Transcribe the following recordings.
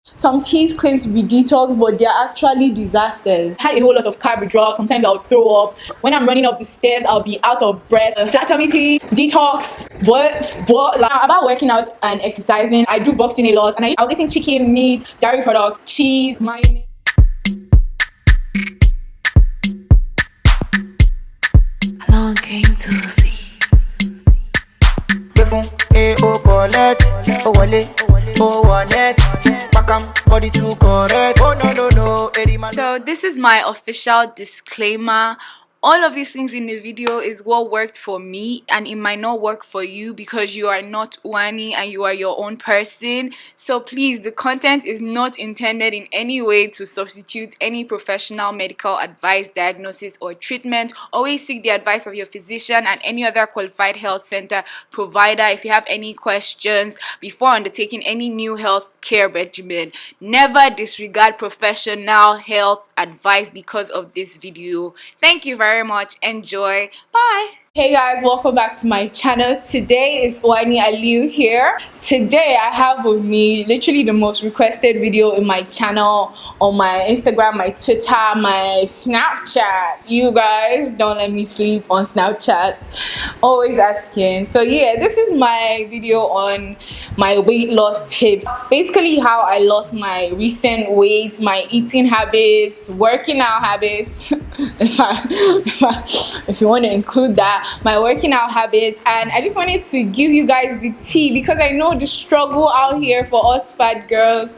Some teas claim to be detox, but they're actually disasters. I had a whole lot of carb withdrawals. Sometimes I'll throw up. When I'm running up the stairs, I'll be out of breath. Flat tummy tea, detox, what? Like, about working out and exercising, I do boxing a lot, and I was eating chicken, meat, dairy products, cheese, mayonnaise. Along came to see. So this is my official disclaimer. All of these things in the video is what worked for me, and it might not work for you because you are not Uwani and you are your own person. So please, the content is not intended in any way to substitute any professional medical advice, diagnosis, or treatment. Always seek the advice of your physician and any other qualified health center provider if you have any questions before undertaking any new health care regimen. Never disregard professional health advice because of this video. Thank you very much. Enjoy. Bye. Hey guys, welcome back to my channel. Today is Uwani Aliyu here. Today I have with me literally the most requested video in my channel, on my Instagram, my Twitter, my Snapchat. You guys don't let me sleep on Snapchat. Always asking. So yeah, this is my video on my weight loss tips. Basically how I lost my recent weight, my eating habits, working out habits. if you want to include that, my working out habits, and I just wanted to give you guys the tea because I know the struggle out here for us fat girls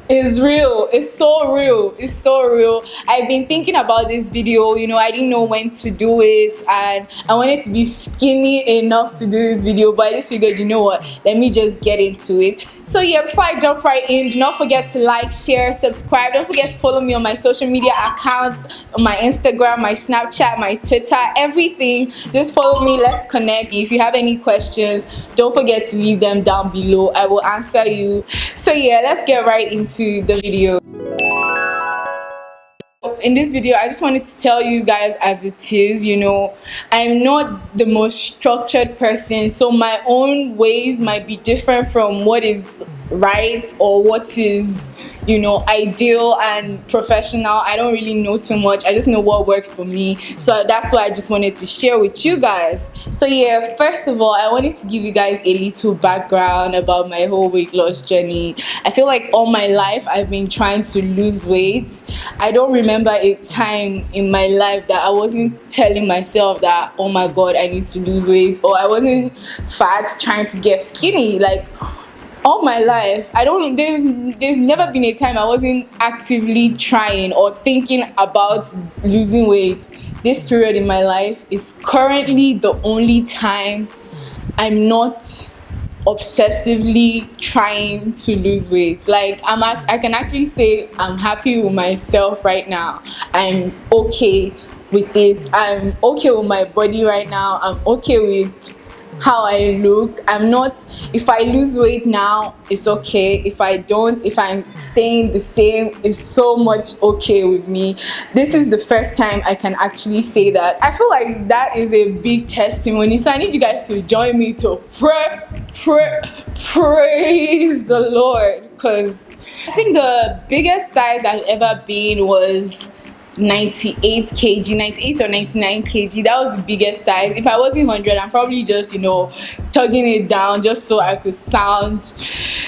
is real. It's so real. It's so real. I've been thinking about this video, you know, I didn't know when to do it, and I wanted to be skinny enough to do this video, but I just figured, you know what, let me just get into it. So yeah, before I jump right in, do not forget to like, share, subscribe. Don't forget to follow me on my social media accounts, on my Instagram, my Snapchat, my Twitter, everything. Just follow me. Let's connect. If you have any questions, don't forget to leave them down below. I will answer you. So yeah, let's get right into the video. In this video, I just wanted to tell you guys as it is, you know, I'm not the most structured person, so my own ways might be different from what is right or what is, you know, ideal and professional. I don't really know too much. I just know what works for me. So that's why I just wanted to share with you guys. So yeah, first of all, I wanted to give you guys a little background about my whole weight loss journey. I feel like all my life I've been trying to lose weight. I don't remember a time in my life that I wasn't telling myself that, oh my god, I need to lose weight, or I wasn't fat trying to get skinny. Like, all my life, there's never been a time I wasn't actively trying or thinking about losing weight. This period in my life is currently the only time I'm not obsessively trying to lose weight. Like, I can actually say I'm happy with myself right now. I'm okay with it. I'm okay with my body right now. I'm okay with how I look. I'm not, if I lose weight now, it's okay. If I don't, if I'm staying the same, it's so much okay with me. This is the first time I can actually say that. I feel like that is a big testimony. So I need you guys to join me to praise the Lord, because I think the biggest size I've ever been was 98 kg, 98 or 99 kg. That was the biggest size. If I wasn't 100, I'm probably just, you know, tugging it down just so I could sound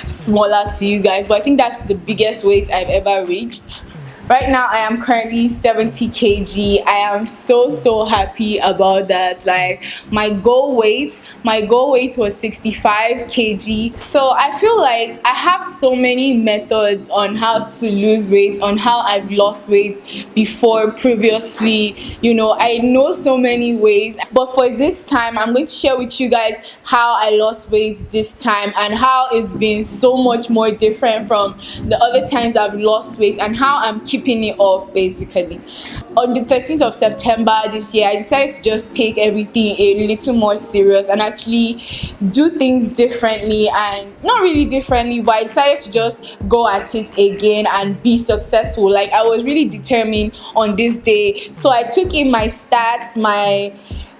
smaller to you guys. But I think that's the biggest weight I've ever reached. Right now I am currently 70 kg. I am so happy about that. Like, my goal weight was 65 kg. So I feel like I have so many methods on how to lose weight, on how I've lost weight before previously. You know, I know so many ways, but for this time I'm going to share with you guys how I lost weight this time and how it's been so much more different from the other times I've lost weight, and how I'm keeping it off. Basically, on the 13th of September this year, I decided to just take everything a little more serious and actually do things differently, and not really differently, but I decided to just go at it again and be successful. Like, I was really determined on this day. So I took in my stats,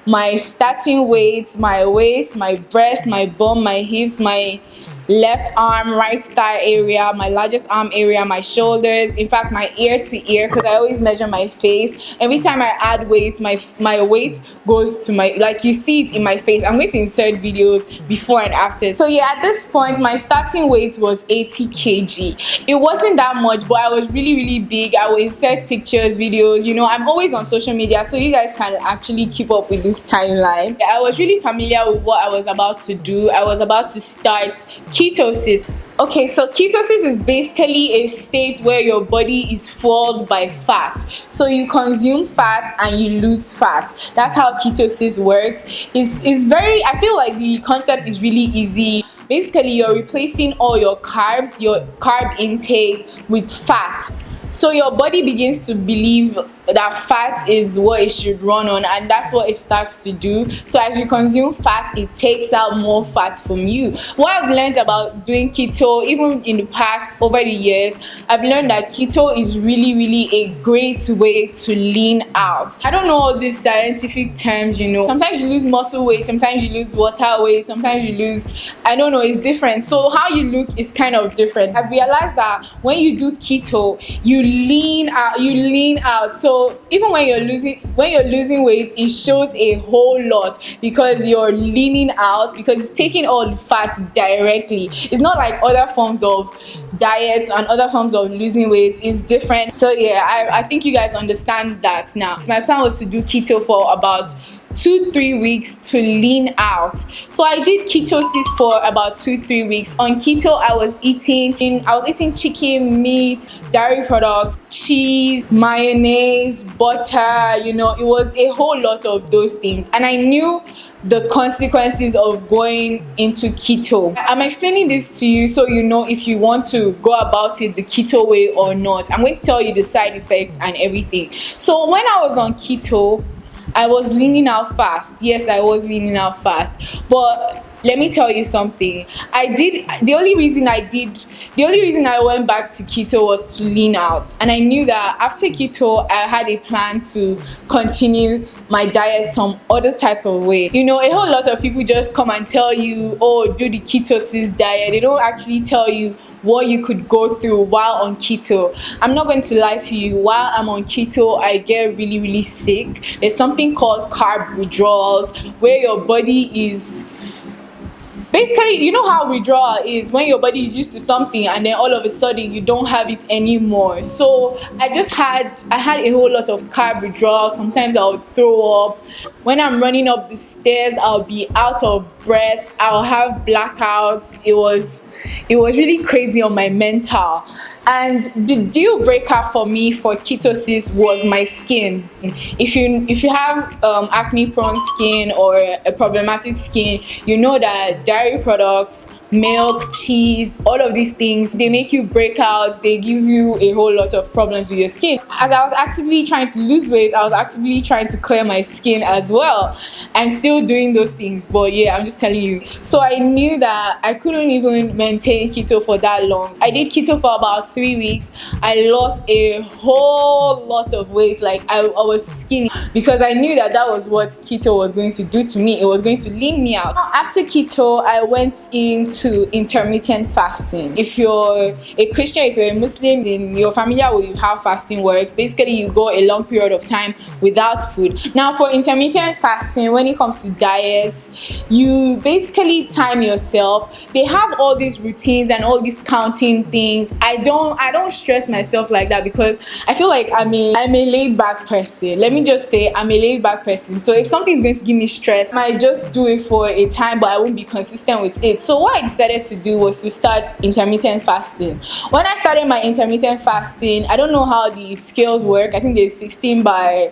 my starting weight, my waist, my breast, my bum, my hips, my left arm, right thigh area, my largest arm area, my shoulders, in fact my ear to ear, because I always measure my face. Every time I add weight, my weight goes to my, like you see it in my face. I'm going to insert videos before and after. So yeah, at this point my starting weight was 80 kg. It wasn't that much, but I was really big. I will insert pictures, videos, you know, I'm always on social media, so you guys can actually keep up with this timeline. I was really familiar with what I was about to do. I was about to start ketosis. Okay, so ketosis is basically a state where your body is fueled by fat. So you consume fat and you lose fat. That's how ketosis works. It's very, I feel like the concept is really easy. Basically, you're replacing all your carbs, your carb intake, with fat. So your body begins to believe that fat is what it should run on, and that's what it starts to do. So as you consume fat, it takes out more fat from you. What I've learned about doing keto, even in the past, over the years, I've learned that keto is really a great way to lean out. I don't know all these scientific terms, you know. Sometimes you lose muscle weight, sometimes you lose water weight, sometimes you lose, I don't know, it's different. So how you look is kind of different. I've realized that when you do keto, you lean out. So even when you're losing weight, it shows a whole lot, because you're leaning out, because it's taking all the fat directly. It's not like other forms of diets and other forms of losing weight. Is different. So yeah, I think you guys understand that now. So my plan was to do keto for about 2-3 weeks to lean out. So I did ketosis for about 2-3 weeks. On keto, I was eating chicken, meat, dairy products, cheese, mayonnaise, butter, you know, it was a whole lot of those things. And I knew the consequences of going into keto. I'm explaining this to you so you know if you want to go about it the keto way or not. I'm going to tell you the side effects and everything. So when I was on keto, I was leaning out fast. Yes, I was leaning out fast. But let me tell you something. The only reason I went back to keto was to lean out. And I knew that after keto, I had a plan to continue my diet some other type of way. You know, a whole lot of people just come and tell you, oh, do the ketosis diet. They don't actually tell you what you could go through while on keto. I'm not going to lie to you. While I'm on keto, I get really sick. There's something called carb withdrawals, where your body is basically, you know how withdrawal is, when your body is used to something and then all of a sudden you don't have it anymore. So I had a whole lot of carb withdrawal. Sometimes I'll throw up. When I'm running up the stairs, I'll be out of breath. I'll have blackouts. It was really crazy on my mental. And the deal breaker for me for ketosis was my skin. If you have acne prone skin or a problematic skin, you know that dairy products, milk, cheese, all of these things, they make you break out. They give you a whole lot of problems with your skin. As I was actively trying to lose weight, I was actively trying to clear my skin as well. I'm still doing those things, but yeah, I'm just telling you. So I knew that I couldn't even maintain keto for that long. I did keto for about 3 weeks. I lost a whole lot of weight. Like I was skinny, because I knew that was what keto was going to do to me. It was going to lean me out. After keto, I went into intermittent fasting. If you're a Christian, if you're a Muslim, then you're familiar with how fasting works. Basically, you go a long period of time without food. Now, for intermittent fasting, when it comes to diets, you basically time yourself. They have all these routines and all these counting things. I don't stress myself like that, because I feel like I'm a laid back person. Let me just say I'm a laid back person. So if something is going to give me stress, I might just do it for a time, but I won't be consistent with it. So what I decided to do was to start intermittent fasting. When I started my intermittent fasting, I don't know how the scales work. I think there's 16/2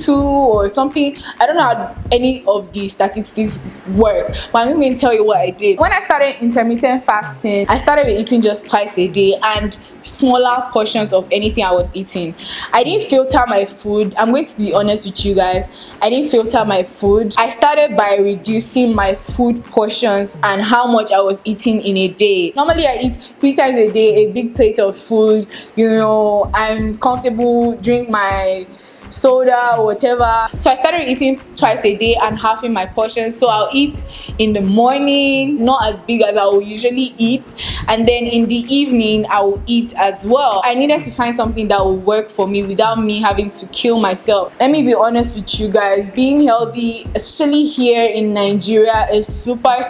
or something. I don't know how any of the statistics work, but I'm just going to tell you what I did. When I started intermittent fasting, I started with eating just twice a day and smaller portions of anything I was eating. I didn't filter my food. I'm going to be honest with you guys. I didn't filter my food. I started by reducing my food portions and how much I was eating in a day. Normally I eat 3 times a day, a big plate of food. You know, I'm comfortable, drink my soda or whatever. So I started eating twice a day and halving my portions. So I'll eat in the morning, not as big as I will usually eat, and then in the evening I will eat as well. I needed to find something that will work for me without me having to kill myself. Let me be honest with you guys, being healthy, especially here in Nigeria, is super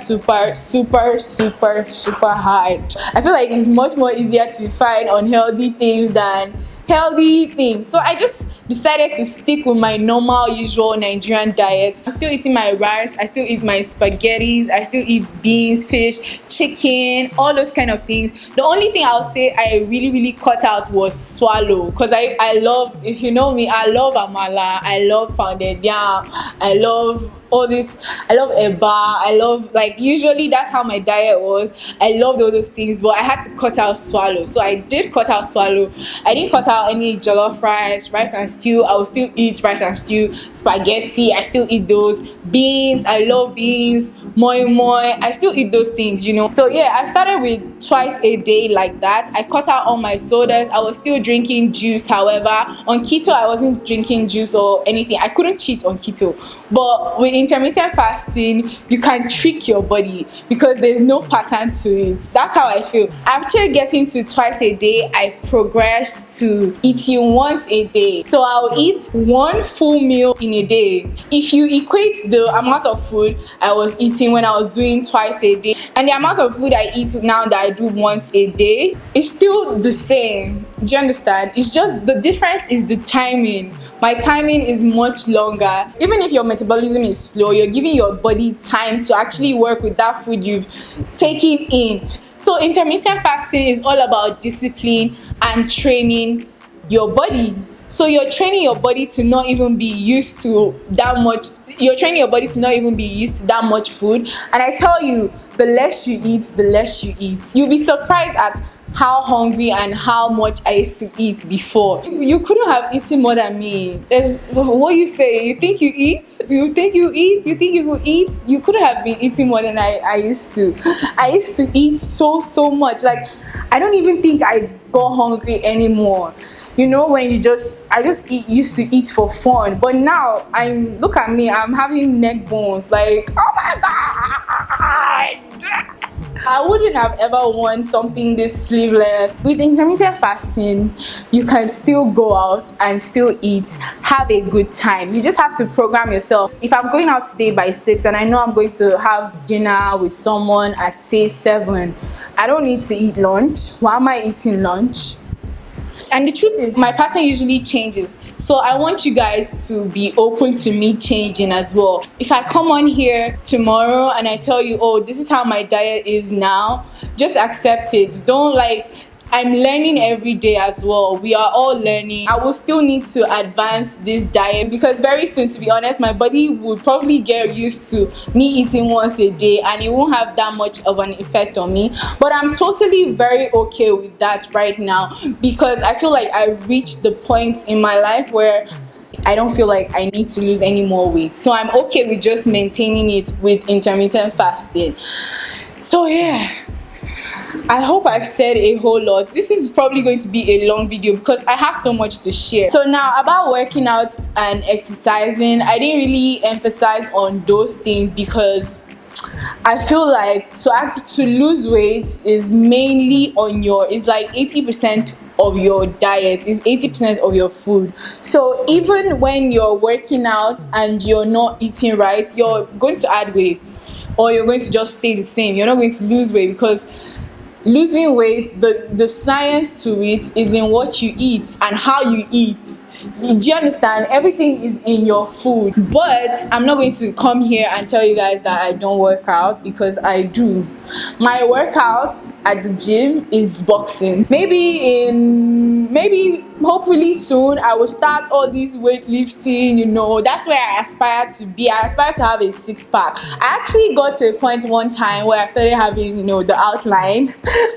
hard. I feel like it's much more easier to find unhealthy things than healthy things. So I just decided to stick with my normal usual Nigerian diet. I'm still eating my rice, I still eat my spaghettis, I still eat beans, fish, chicken, all those kind of things. The only thing I'll say I really cut out was swallow, because I love, if you know me, I love amala, I love pounded yam, I love all this, I love eba, I love, like, usually that's how my diet was. I loved all those things, but I had to cut out swallow. So I did cut out swallow. I didn't cut out any jollof rice and stew. I will still eat rice and stew. Spaghetti, I still eat those. Beans, I love beans. Moi moi, I still eat those things, you know. So yeah, I started with twice a day like that. I cut out all my sodas. I was still drinking juice. However, on keto I wasn't drinking juice or anything. I couldn't cheat on keto, but with intermittent fasting you can trick your body because there's no pattern to it. That's how I feel. After getting to twice a day, I progressed to eating once a day. So I'll eat one full meal in a day. If you equate the amount of food I was eating when I was doing twice a day and the amount of food I eat now that I do once a day, it's still the same. Do you understand? It's just the difference is the timing. My timing is much longer. Even if your metabolism is slow, you're giving your body time to actually work with that food you've taken in. So intermittent fasting is all about discipline and training your body. So you're training your body to not even be used to that much. You're training your body to not even be used to that much food. And I tell you, the less you eat, the less you eat. You'll be surprised at how hungry and how much I used to eat before. You couldn't have eaten more than me. There's what you say. You think you eat? You think you eat? You think you will eat? You couldn't have been eating more than I used to. I used to eat so much. Like, I don't even think I got hungry anymore. You know, when I just used to eat for fun. But now, look at me, I'm having neck bones. Like, oh my God! I wouldn't have ever worn something this sleeveless. With intermittent fasting, you can still go out and still eat, have a good time. You just have to program yourself. If I'm going out today by 6 and I know I'm going to have dinner with someone at, say, 7, I don't need to eat lunch. Why am I eating lunch? And the truth is, my pattern usually changes. So I want you guys to be open to me changing as well. If I come on here tomorrow and I tell you, oh, this is how my diet is now, just accept it. Don't I'm learning every day as well. We are all learning. I will still need to advance this diet because very soon, to be honest, my body would probably get used to me eating once a day and it won't have that much of an effect on me. But I'm totally very okay with that right now because I feel like I've reached the point in my life where I don't feel like I need to lose any more weight. So I'm okay with just maintaining it with intermittent fasting. So yeah. I hope I've said a whole lot. This is probably going to be a long video because I have so much to share. So now about working out and exercising, I didn't really emphasize on those things because I feel like to lose weight is mainly on it's like 80% of your diet, is 80% of your food. So even when you're working out and you're not eating right, you're going to add weight or you're going to just stay the same. You're not going to lose weight because losing weight, the science to it is in what you eat and how you eat. Do you understand? Everything is in your food. But I'm not going to come here and tell you guys that I don't work out because I do. My workout at the gym is boxing. Maybe hopefully soon I will start all this weightlifting, you know. That's where I aspire to be. I aspire to have a 6-pack. I actually got to a point one time where I started having, the outline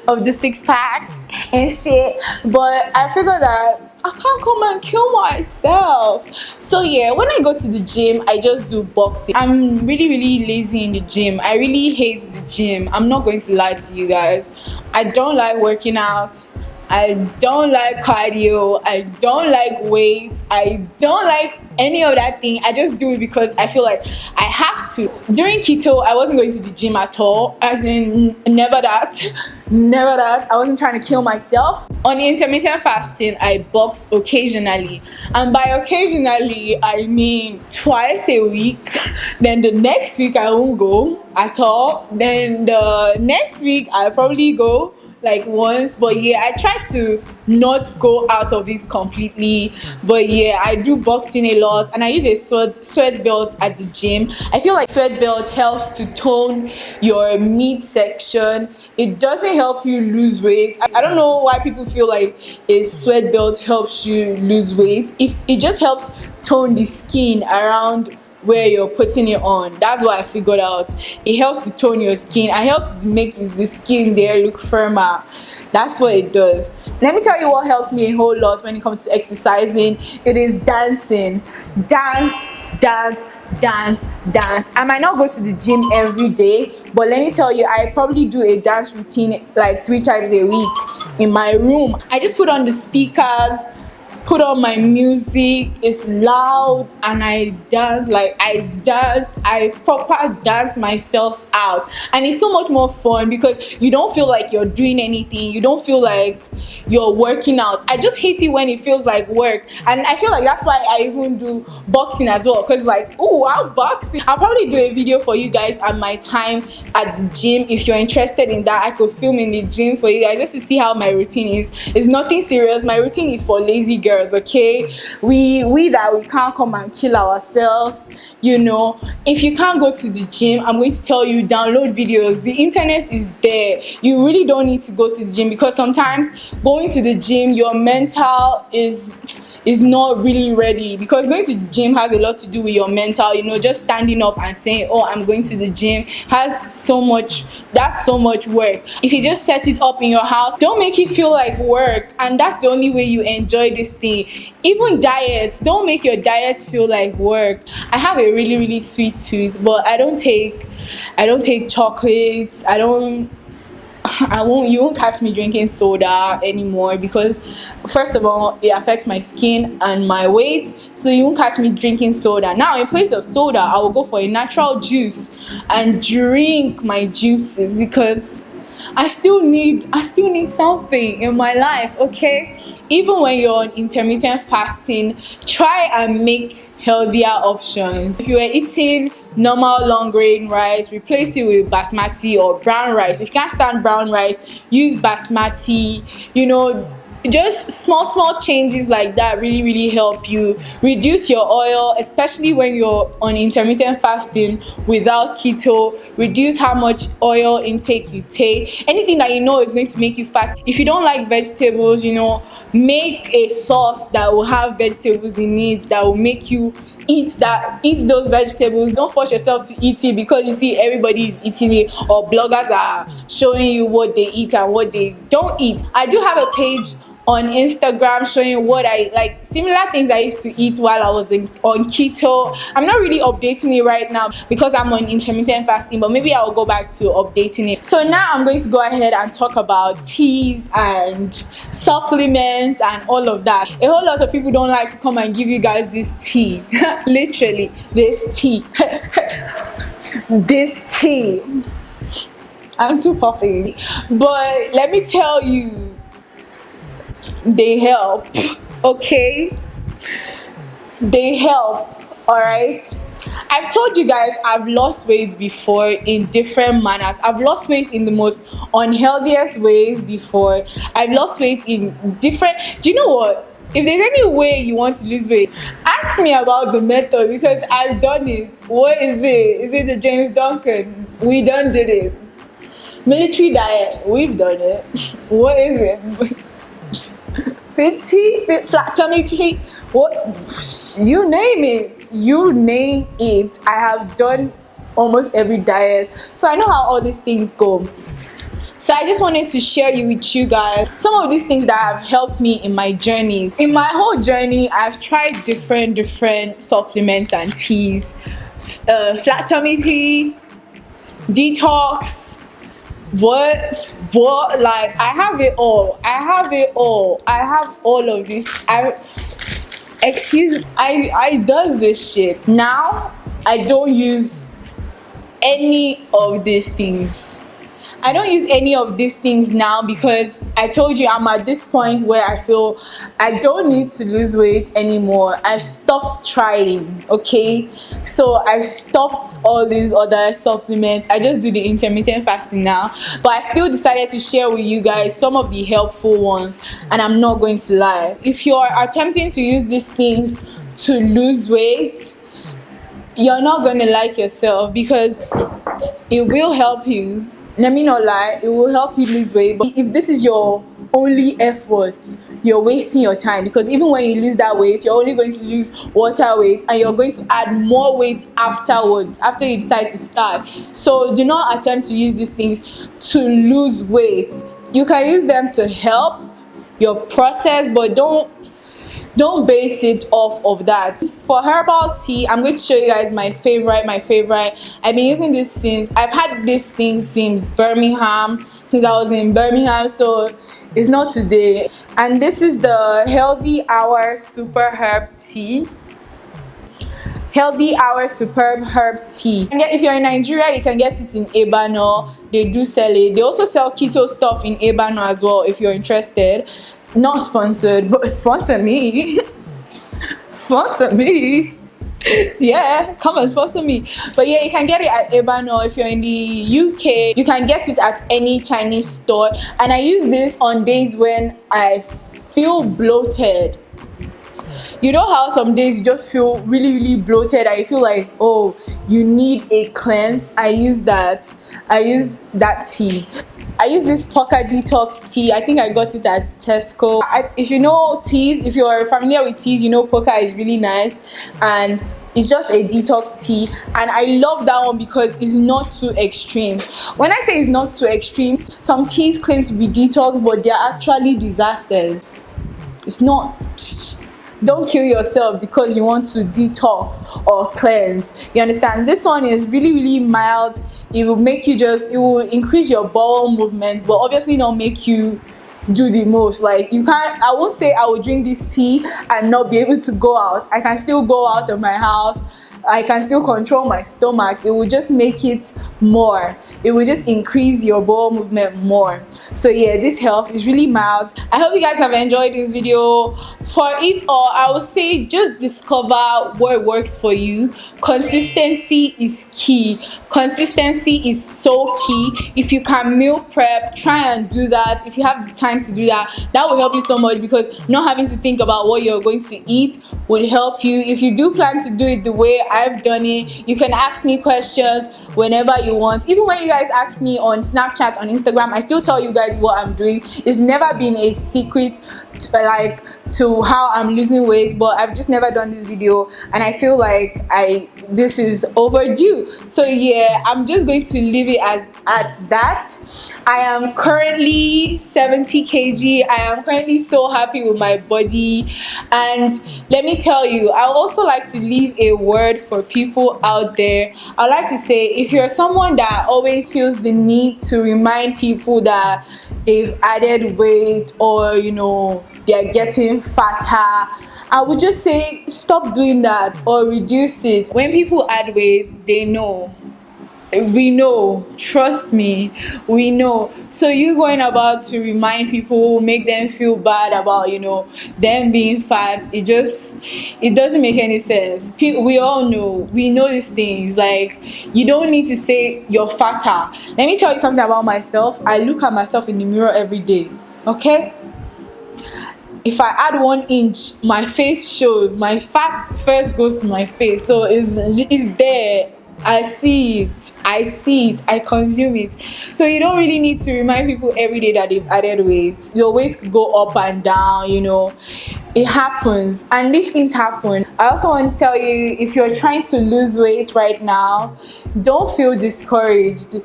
of the 6-pack and shit. But I figured that I can't come and kill myself. So yeah, when I go to the gym, I just do boxing. I'm really lazy in the gym. I really hate the gym. I'm not going to lie to you guys. I don't like working out. I don't like cardio, I don't like weights, I don't like any of that thing. I just do it because I feel like I have to. During keto, I wasn't going to the gym at all, as in never that. Never that. I wasn't trying to kill myself. On intermittent fasting, I box occasionally, and by occasionally I mean twice a week. Then the next week I won't go at all. Then the next week I'll probably go like once, but yeah, I try to not go out of it completely. But yeah, I do boxing a lot, and I use a sweat belt at the gym. I feel like sweat belt helps to tone your midsection. It doesn't help you lose weight. I don't know why people feel like a sweat belt helps you lose weight. If it just helps tone the skin around where you're putting it on. That's what I figured out. It helps to tone your skin and helps to make the skin there look firmer. That's what it does. Let me tell you what helps me a whole lot when it comes to exercising. It is dancing. Dance, dance, dance, dance. I might not go to the gym every day, but let me tell you, I probably do a dance routine like 3 times a week in my room. I just put on the speakers, put on my music, it's loud, and I dance. I proper dance myself out, and it's so much more fun because you don't feel like you're doing anything, you don't feel like you're working out. I just hate it when it feels like work, and I feel like that's why I even do boxing as well, because like, oh, I'm boxing. I'll probably do a video for you guys at my time at the gym. If you're interested in that, I could film in the gym for you guys just to see how my routine is. It's nothing serious. My routine is for lazy girls, okay? We can't come and kill ourselves, you know. If you can't go to the gym, I'm going to tell you, download videos. The internet is there. You really don't need to go to the gym, because sometimes going to the gym, your mental is not really ready, because going to the gym has a lot to do with your mental. You know, just standing up and saying, oh, I'm going to the gym that's so much work. If you just set it up in your house, don't make it feel like work, and that's the only way you enjoy this thing. Even diets, don't make your diets feel like work. I have a really, really sweet tooth, but I don't take chocolates. You won't catch me drinking soda anymore, because first of all, it affects my skin and my weight. So you won't catch me drinking soda. Now, in place of soda, I will go for a natural juice and drink my juices, because I still need something in my life, okay? Even when you're on intermittent fasting, try and make healthier options. If you are eating normal long grain rice, replace it with basmati or brown rice. If you can't stand brown rice, use basmati. You know, just small changes like that really help you reduce your oil, especially when you're on intermittent fasting without keto. Reduce how much oil intake you take. Anything that you know is going to make you fat. If you don't like vegetables, you know, make a sauce that will have vegetables in it, that will make you eat those vegetables. Don't force yourself to eat it because you see everybody is eating it, or bloggers are showing you what they eat and what they don't eat. I do have a page on Instagram showing what I like, similar things I used to eat while I was on keto. I'm not really updating it right now because I'm on intermittent fasting, but maybe I'll go back to updating it. So now I'm going to go ahead and talk about teas and supplements and all of that. A whole lot of people don't like to come and give you guys this tea. Literally, this tea. This tea. I'm too puffy. But let me tell you, they help, okay? They help, all right? I've told you guys I've lost weight before in different manners. I've lost weight in the most unhealthiest ways before. I've lost weight in different... Do you know what? If there's any way you want to lose weight, ask me about the method, because I've done it. What is it? Is it the James Duncan? We done did it. Military diet, we've done it. What is it? Fit tea, flat tummy tea, what, you name it. I have done almost every diet, so I know how all these things go. So I just wanted to share with you guys some of these things that have helped me in my journeys. In my whole journey, I've tried different supplements and teas. Flat tummy tea, detox, what, like, I have it all. I have all of this. I does this shit. Now I don't use any of these things. I don't use any of these things now because I told you I'm at this point where I feel I don't need to lose weight anymore. I've stopped trying, okay? So I've stopped all these other supplements. I just do the intermittent fasting now. But I still decided to share with you guys some of the helpful ones, and I'm not going to lie. If you're attempting to use these things to lose weight, you're not going to like yourself because it will help you. Let me not lie, it will help you lose weight. But if this is your only effort, you're wasting your time, because even when you lose that weight, you're only going to lose water weight, and you're going to add more weight afterwards, after you decide to start. So do not attempt to use these things to lose weight. You can use them to help your process, but don't base it off of that. For herbal tea, I'm going to show you guys my favorite. I've been using this since I've had this thing since Birmingham, since I was in Birmingham, so it's not today. And this is the Healthy Hour Super Herb Tea. Healthy Hour Superb Herb Tea. If you're in Nigeria, you can get it in Ebano. They do sell it. They also sell keto stuff in Ebano as well if you're interested. Not sponsored, but sponsor me. Sponsor me. Yeah, come and sponsor me. But yeah, you can get it at Ebano. If you're in the UK, you can get it at any Chinese store. And I use this on days when I feel bloated. You know how some days you just feel really bloated and you feel like, oh, you need a cleanse? I use that tea. I use this Poca Detox tea. I think I got it at Tesco. If you know teas, if you're familiar with teas, you know Poca is really nice, and it's just a detox tea, and I love that one because it's not too extreme. When I say it's not too extreme, some teas claim to be detox, but they're actually disasters. It's not. Don't kill yourself because you want to detox or cleanse. You understand? This one is really mild. It will make you it will increase your bowel movement, but obviously not make you do the most. Like, you can't, I won't say I will drink this tea and not be able to go out. I can still go out of my house. I can still control my stomach. It will just make it more. It will just increase your bowel movement more. So yeah, this helps. It's really mild. I hope you guys have enjoyed this video. For it all, I would say just discover what works for you. Consistency is key. Consistency is so key. If you can meal prep, try and do that. If you have the time to do that, that will help you so much, because not having to think about what you're going to eat would help you. If you do plan to do it the way I've done it, you can ask me questions whenever you want. Even when you guys ask me on Snapchat, on Instagram, I still tell you guys what I'm doing. It's never been a secret to how I'm losing weight, but I've just never done this video, and I feel like this is overdue. So yeah, I'm just going to leave it at that. I am currently 70 kg. I am currently so happy with my body, and let me tell you, I also like to leave a word for people out there. I like to say, if you're someone that always feels the need to remind people that they've added weight, or they're getting fatter, I would just say stop doing that or reduce it. When people add weight, they know. We know, trust me, we know. So you going about to remind people, make them feel bad about them being fat, it doesn't make any sense. We all know, we know these things. Like, you don't need to say you're fatter. Let me tell you something about myself. I look at myself in the mirror every day, okay? If I add 1 inch, my face shows. My fat first goes to my face, so it's there. I see it, I consume it. So you don't really need to remind people every day that they've added weight. Your weight could go up and down, it happens, and these things happen. I also want to tell you, if you're trying to lose weight right now, don't feel discouraged.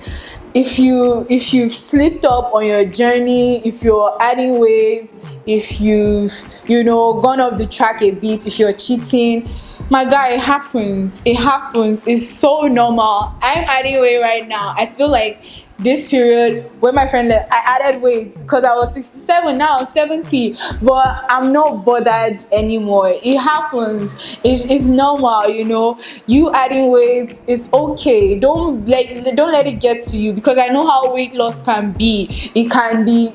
If you've slipped up on your journey, if you're adding weight, if you've gone off the track a bit, if you're cheating, my guy, it happens. It's so normal. I'm adding weight right now. I feel like this period when my friend left, I added weight because I was 67, now I'm 70, but I'm not bothered anymore. It happens. It's normal, you know. You adding weight is okay. Don't let it get to you, because I know how weight loss can be. It can be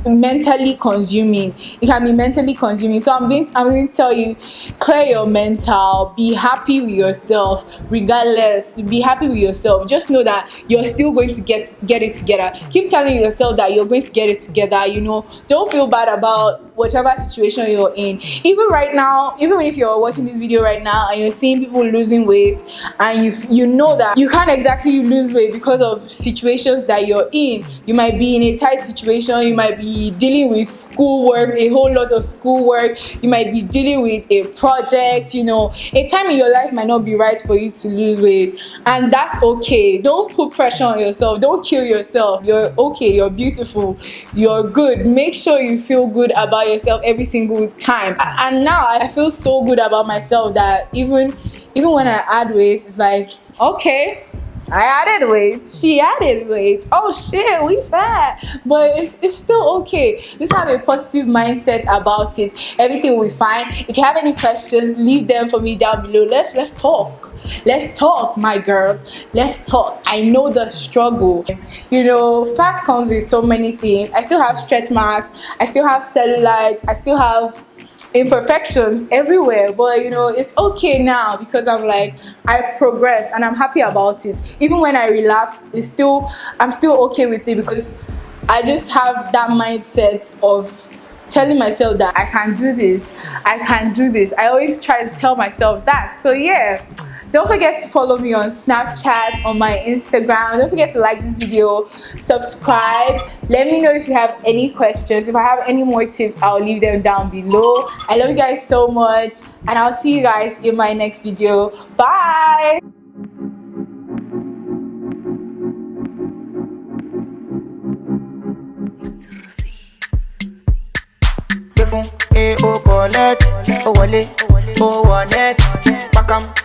mentally consuming. So I'm going to tell you, clear your mental, be happy with yourself. Regardless, be happy with yourself. Just know that you're still going to get it together. Keep telling yourself that you're going to get it together. You know, don't feel bad about whatever situation you're in. Even right now, even if you're watching this video right now and you're seeing people losing weight, and you know that you can't exactly lose weight because of situations that you're in. You might be in a tight situation, you might be dealing with schoolwork, a whole lot of schoolwork, you might be dealing with a project, you know, a time in your life might not be right for you to lose weight, and that's okay. Don't put pressure on yourself, don't kill yourself. You're okay, you're beautiful, you're good. Make sure you feel good about yourself every single time. And now I feel so good about myself that even when I add weight, it's like, okay, I added weight, she added weight, oh shit, we fat, but it's still okay. Just have a positive mindset about it. Everything will be fine. If you have any questions, leave them for me down below. Let's talk, my girls. Let's talk. I know the struggle. You know, fat comes with so many things. I still have stretch marks, I still have cellulite, I still have imperfections everywhere, but you know, it's okay now, because I progressed and I'm happy about it. Even when I relapse, I'm still okay with it, because I just have that mindset of telling myself that I can do this. I always try to tell myself that. So yeah, don't forget to follow me on Snapchat, on my Instagram. Don't forget to like this video, subscribe. Let me know if you have any questions. If I have any more tips, I'll leave them down below. I love you guys so much, and I'll see you guys in my next video. Bye.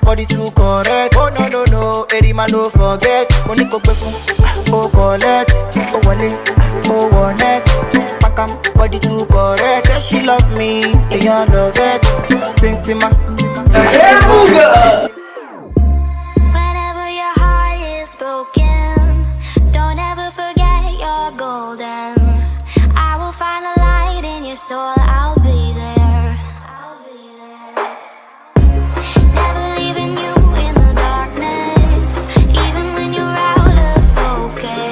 Body too correct. Oh no, every man don't forget. Money go befun, oh collect, oh wale, oh one body too correct. Say she love me, and you love it. Sensima, whenever your heart is broken.